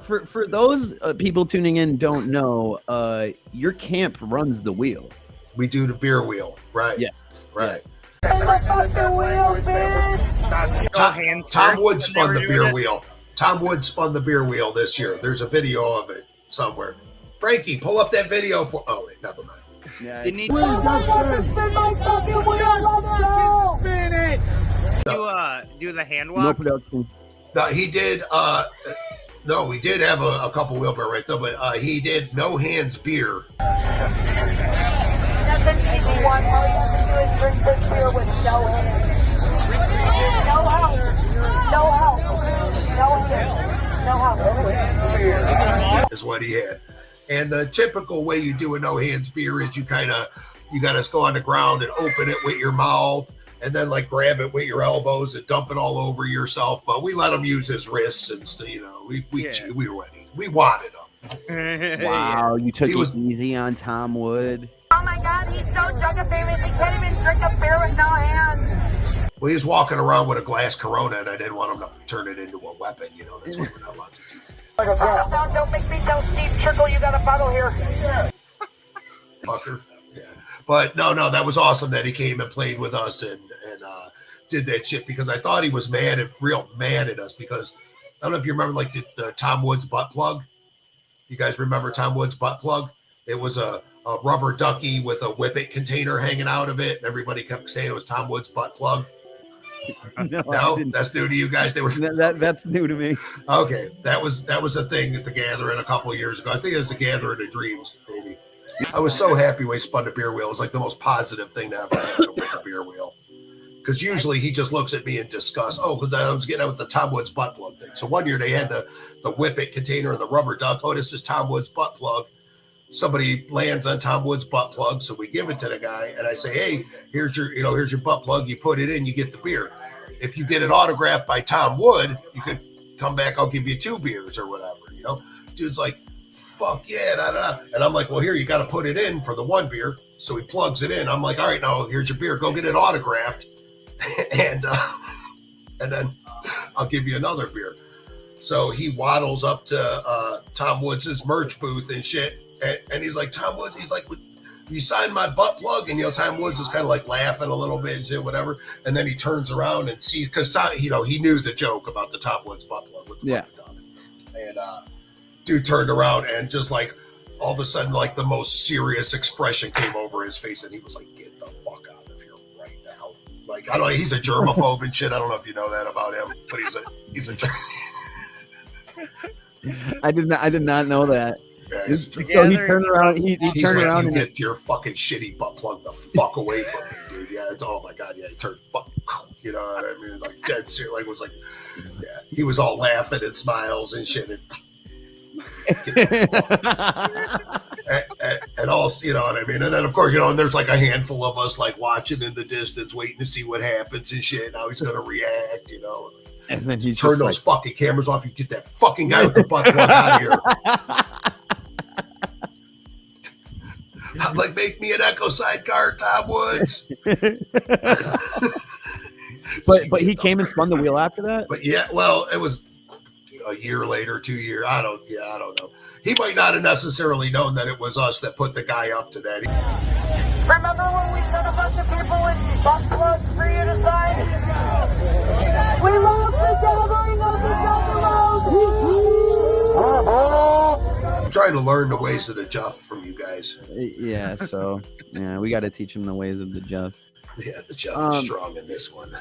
for those people tuning in don't know, your camp runs the wheel. We do the beer wheel, right? Yes, right. Yes. Tom Wood spun the beer wheel. Tom Wood spun the beer wheel this year. There's a video of it somewhere. Frankie, pull up that video for. Oh wait, never mind. Yeah, Didn't he Spin it. do the hand no walk? production. No, he did. No, we did have a couple wheelbarrow right there, but he did no hands beer. That's an easy one. All you have to do is drink this beer with no hands. No help. No help. No hands. No help. Is what he had. And the typical way you do a no hands beer is you gotta go on the ground and open it with your mouth and then like grab it with your elbows and dump it all over yourself. But we let him use his wrists and we were ready. We wanted him. Wow, you took it easy on Tom Wood. Oh my God, he's so Jugga famous. He can't even drink a beer with no hands. Well, he was walking around with a glass Corona, and I didn't want him to turn it into a weapon. That's what we're not allowed to do. Don't make me tell Steve Trickle you got a bottle here. Fucker. Yeah. But no, that was awesome that he came and played with us and did that shit because I thought he was real mad at us because I don't know if you remember like the Tom Woods butt plug. You guys remember Tom Woods butt plug? It was a rubber ducky with a Whippet container hanging out of it, and everybody kept saying it was Tom Woods butt plug. No, that's new to you guys. That's new to me. Okay, that was a thing at the Gathering a couple of years ago. I think it was the Gathering of Dreams, maybe. I was so happy when he spun the beer wheel. It was like the most positive thing to ever happen with a beer wheel. Because usually he just looks at me in disgust. Oh, because I was getting out with the Tom Woods butt plug thing. So one year they had the Whippet container and the rubber duck. Oh, this is Tom Woods butt plug. Somebody lands on Tom Wood's butt plug, so we give it to the guy, and I say, "Hey, here's your butt plug. You put it in, you get the beer. If you get it autographed by Tom Wood, you could come back. I'll give you 2 beers or whatever." Dude's like, "Fuck yeah!" Da, da, da. And I'm like, "Well, here you got to put it in for the 1 beer." So he plugs it in. I'm like, "All right, now here's your beer. Go get it autographed, and then I'll give you another beer." So he waddles up to Tom Woods' merch booth and shit. And he's like, Tom Woods, he's like, you signed my butt plug? And, Tom Woods is kind of like laughing a little bit and shit, whatever. And then he turns around and sees, because, he knew the joke about the Tom Woods butt plug with the rubber duck. And dude turned around and just like, all of a sudden, like the most serious expression came over his face. And he was like, get the fuck out of here right now. Like, I don't know, he's a germaphobe and shit. I don't know if you know that about him, but he's a I did not know that. So he turned around. He turned around and get your fucking shitty butt plug the fuck away from me, dude. Yeah, oh my God, yeah, he turned, you know what I mean, like dead serious. Like was like, yeah, he was all laughing and smiles and shit, and also, you know what I mean. And then of course, and there's like a handful of us like watching in the distance, waiting to see what happens and shit. How he's gonna react, And then he turn those fucking cameras off. You get that fucking guy with the butt plug out of here. I'm like, make me an Echo sidecar, Tom Woods. but he came and spun the wheel after that. But yeah, well, it was a year later, 2 years. I don't know. He might not have necessarily known that it was us that put the guy up to that. Remember when we sent a bunch of people with butt plugs for you to sign? We love the gathering of the Juggalos. I'm trying to learn the ways of the Jeff from you guys. Yeah, so yeah, we got to teach him the ways of the Jeff. Yeah, the Jeff is strong in this one.